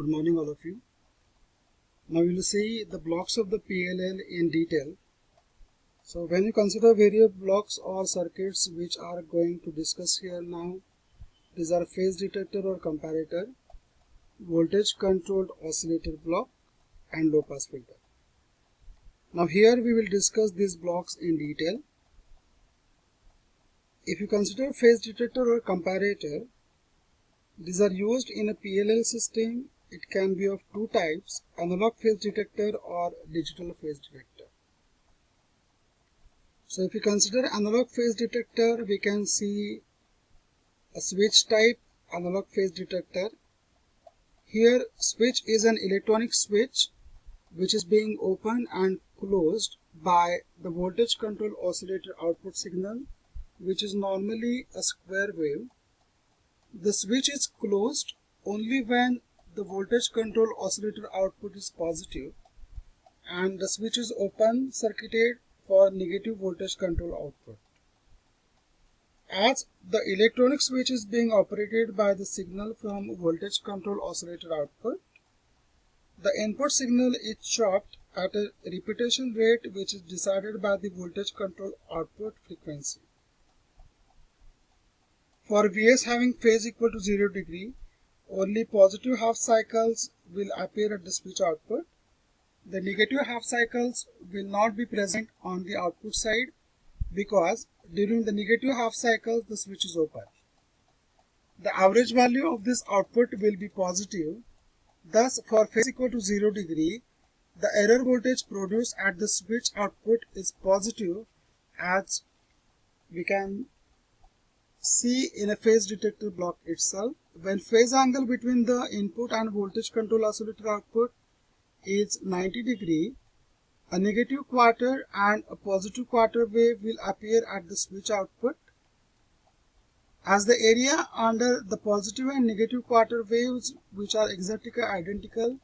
Good morning all of you. Now we will see the blocks of the PLL in detail. So when you consider various blocks or circuits which are going to discuss here now, these are phase detector or comparator, voltage controlled oscillator block and low pass filter. Now here we will discuss these blocks in detail. If you consider phase detector or comparator, these are used in a PLL system. It can be of two types, analog phase detector or digital phase detector. So if you consider analog phase detector, we can see a switch type analog phase detector. Here switch is an electronic switch which is being opened and closed by the voltage control oscillator output signal, which is normally a square wave. The switch is closed only when the voltage control oscillator output is positive, and the switch is open circuited for negative voltage control output. As the electronic switch is being operated by the signal from voltage control oscillator output, the input signal is chopped at a repetition rate which is decided by the voltage control output frequency. For Vs having phase equal to 0 degree, only positive half cycles will appear at the switch output. The negative half cycles will not be present on the output side because during the negative half cycles the switch is open. The average value of this output will be positive. Thus, for phase equal to 0 degree, the error voltage produced at the switch output is positive, as we can see in a phase detector block itself. When phase angle between the input and voltage control oscillator output is 90 degree, a negative quarter and a positive quarter wave will appear at the switch output. As the area under the positive and negative quarter waves, which are exactly identical,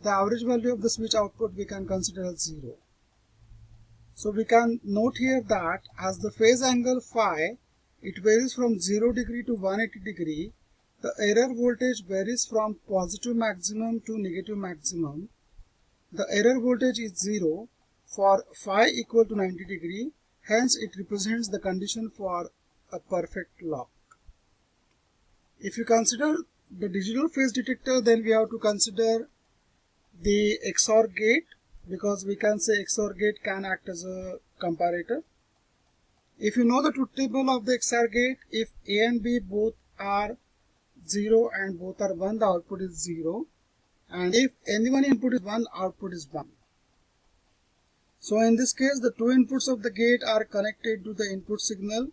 the average value of the switch output we can consider as 0. So we can note here that as the phase angle phi, it varies from 0 degree to 180 degree, the error voltage varies from positive maximum to negative maximum. The error voltage is 0 for phi equal to 90 degree, hence it represents the condition for a perfect lock. If you consider the digital phase detector, then we have to consider the XOR gate, because we can say XOR gate can act as a comparator. If you know the truth table of the XOR gate, if A and B both are 0 and both are 1, the output is 0. And if any one input is 1, output is 1. So in this case, the two inputs of the gate are connected to the input signal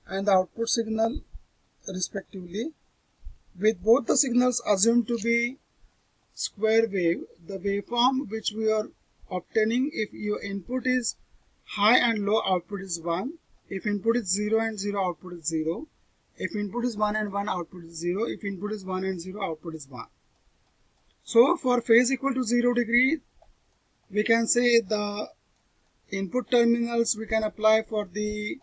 and the output signal respectively. With both the signals assumed to be square wave, the waveform which we are obtaining, if your input is high and low, output is 1. If input is 0 and 0, output is 0. If input is 1 and 1, output is 0. If input is 1 and 0, output is 1. So for phase equal to 0 degree, we can say the input terminals we can apply for the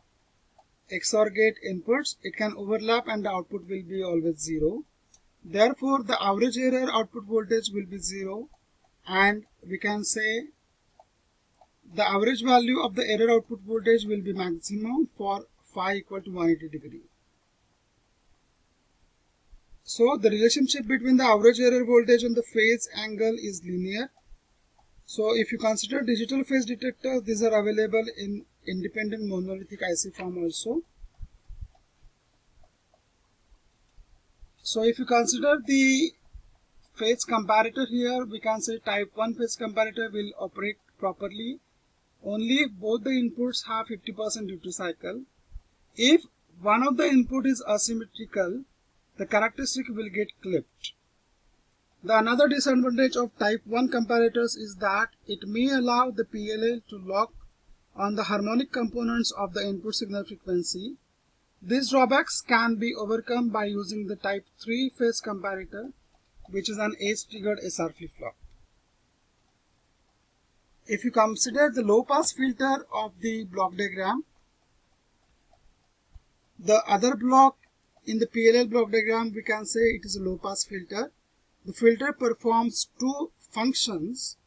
XOR gate inputs. It can overlap and the output will be always 0. Therefore, the average error output voltage will be 0, and we can say the average value of the error output voltage will be maximum for phi equal to 180 degree. So the relationship between the average error voltage and the phase angle is linear. So if you consider digital phase detectors, these are available in independent monolithic IC form also. So if you consider the phase comparator here, we can say type 1 phase comparator will operate properly only if both the inputs have 50% duty cycle. If one of the input is asymmetrical, the characteristic will get clipped. The another disadvantage of type 1 comparators is that it may allow the PLL to lock on the harmonic components of the input signal frequency. These drawbacks can be overcome by using the type 3 phase comparator, which is an age-triggered SR flip-flop. If you consider the low-pass filter of the block diagram, the other block in the PLL block diagram, we can say it is a low-pass filter. the filter performs two functions.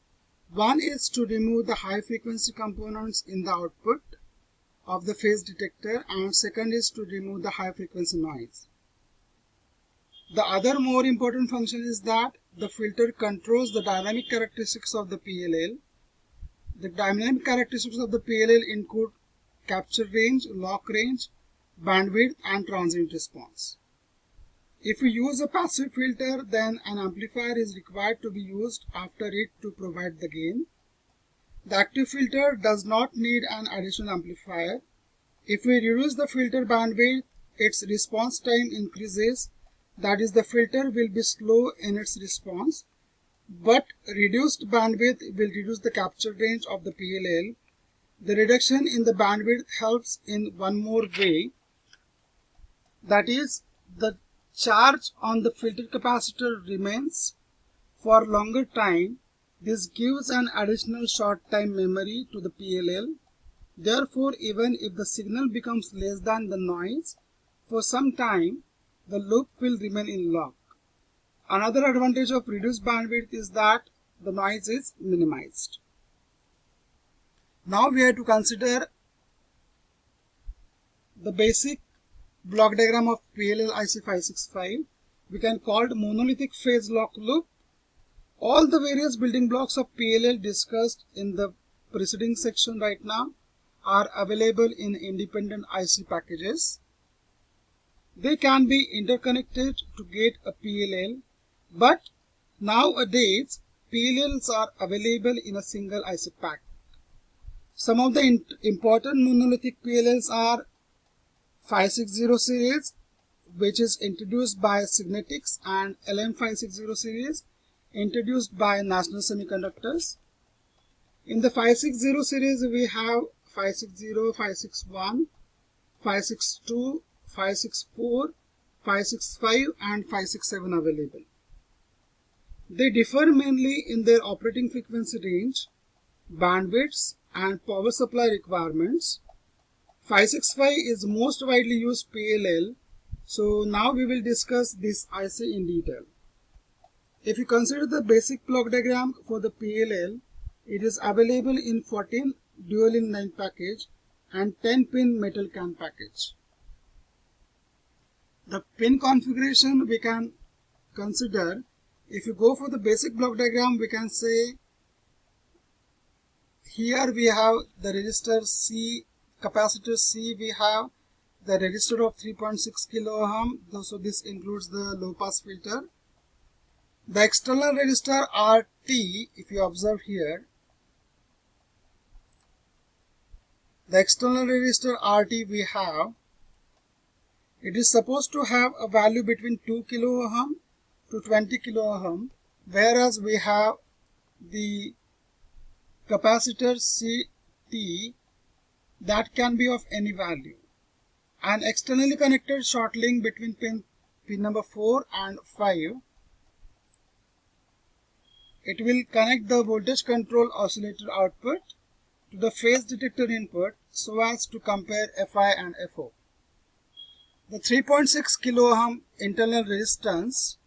One is to remove the high frequency components in the output of the phase detector, and second is to remove the high frequency noise. The other more important function is that the filter controls the dynamic characteristics of the PLL. The dynamic characteristics of the PLL include capture range, lock range, bandwidth, and transient response. If we use a passive filter, then an amplifier is required to be used after it to provide the gain. The active filter does not need an additional amplifier. If we reduce the filter bandwidth, its response time increases. That is, the filter will be slow in its response, but reduced bandwidth will reduce the capture range of the PLL. The reduction in the bandwidth helps in one more way, that is, the charge on the filter capacitor remains for longer time. This gives an additional short time memory to the PLL. Therefore, even if the signal becomes less than the noise, for some time, the loop will remain in lock. Another advantage of reduced bandwidth is that the noise is minimized. Now we have to consider the basic block diagram of PLL IC 565. We can call it monolithic phase lock loop. All the various building blocks of PLL discussed in the preceding section right now are available in independent IC packages. They can be interconnected to get a PLL, but nowadays PLLs are available in a single IC pack. Some of the important monolithic PLLs are 560 series, which is introduced by Signetics, and LM560 series introduced by National Semiconductors. In the 560 series we have 560, 561, 562, 564, 565 and 567 available. They differ mainly in their operating frequency range, bandwidths and power supply requirements. 565 is most widely used PLL, so now we will discuss this IC in detail. If you consider the basic block diagram for the PLL, it is available in 14 dual in line package and 10 pin metal can package. The pin configuration we can consider. If you go for the basic block diagram, we can say here we have the resistor C, capacitor C, we have the resistor of 3.6 kilo ohm, so this includes the low pass filter. The external resistor RT, if you observe here, the external resistor RT we have, it is supposed to have a value between 2 kilo ohm to 20 kilo ohm, whereas we have the capacitor CT that can be of any value. An externally connected short link between pin number 4 and 5. It will connect the voltage control oscillator output to the phase detector input so as to compare FI and FO. The 3.6 kilo ohm internal resistance,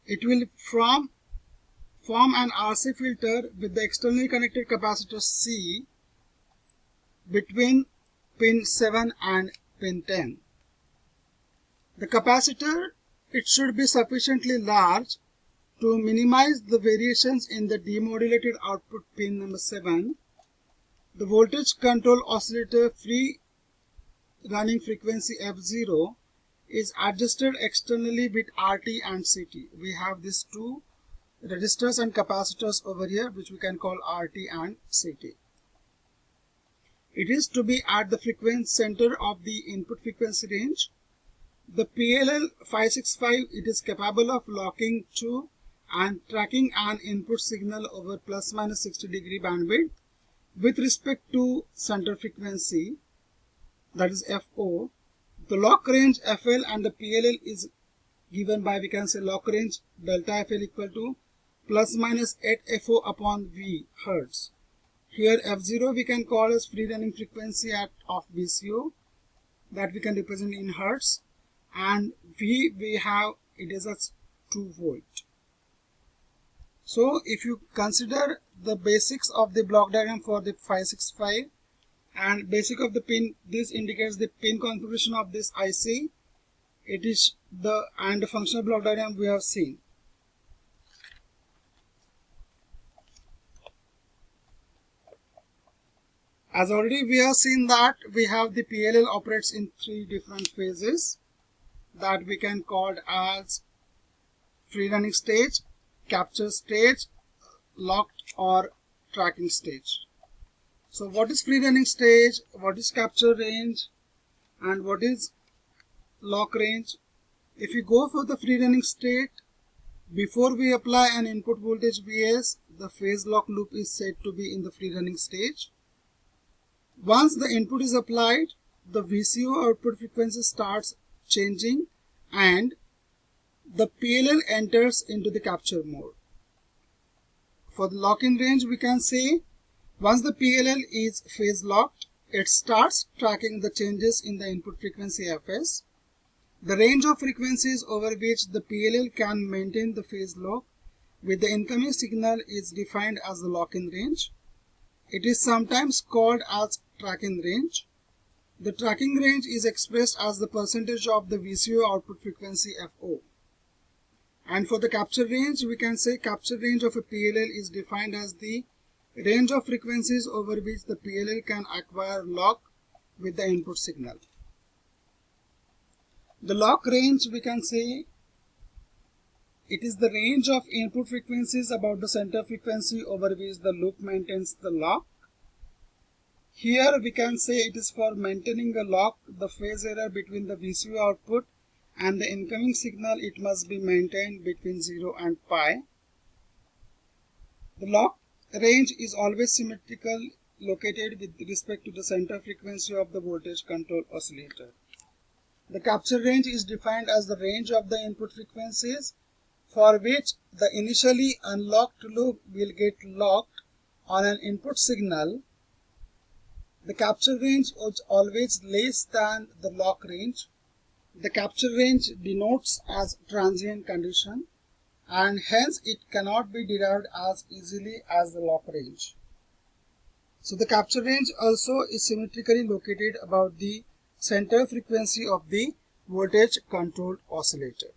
it will form an RC filter with the externally connected capacitor C between pin 7 and pin 10. The capacitor, it should be sufficiently large to minimize the variations in the demodulated output pin number 7. The voltage control oscillator free running frequency F0 is adjusted externally with RT and CT. We have these two resistors and capacitors over here, which we can call RT and CT. It is to be at the frequency center of the input frequency range. The PLL 565, it is capable of locking to and tracking an input signal over plus minus 60 degree bandwidth with respect to center frequency, that is FO. The lock range FL and the PLL is given by, we can say, lock range delta FL equal to plus minus 8 FO upon V Hertz. Here F0 we can call as free running frequency of VCO, that we can represent in Hertz, and V we have, it is a 2 volt. So if you consider the basics of the block diagram for the 565 and basic of the pin, this indicates the pin configuration of this IC. It is the functional block diagram we have seen. As already we have seen that we have the PLL operates in 3 different phases that we can call as free running stage, capture stage, locked or tracking stage. So what is free running stage, what is capture range, and what is lock range? If you go for the free running state, before we apply an input voltage Vs, the phase lock loop is said to be in the free running stage. Once the input is applied, the VCO output frequency starts changing and the PLL enters into the capture mode. For the lock-in range, we can say once the PLL is phase locked, it starts tracking the changes in the input frequency Fs. The range of frequencies over which the PLL can maintain the phase lock with the incoming signal is defined as the lock-in range. It is sometimes called as tracking range. The tracking range is expressed as the percentage of the VCO output frequency FO. And for the capture range, we can say capture range of a PLL is defined as the range of frequencies over which the PLL can acquire lock with the input signal. The lock range, we can say it is the range of input frequencies about the center frequency over which the loop maintains the lock. Here we can say it is for maintaining a lock, the phase error between the VCO output and the incoming signal, it must be maintained between 0 and pi. The lock range is always symmetrical, located with respect to the center frequency of the voltage control oscillator. The capture range is defined as the range of the input frequencies for which the initially unlocked loop will get locked on an input signal. The capture range is always less than the lock range. The capture range denotes as transient condition and hence it cannot be derived as easily as the lock range. So the capture range also is symmetrically located about the center frequency of the voltage controlled oscillator.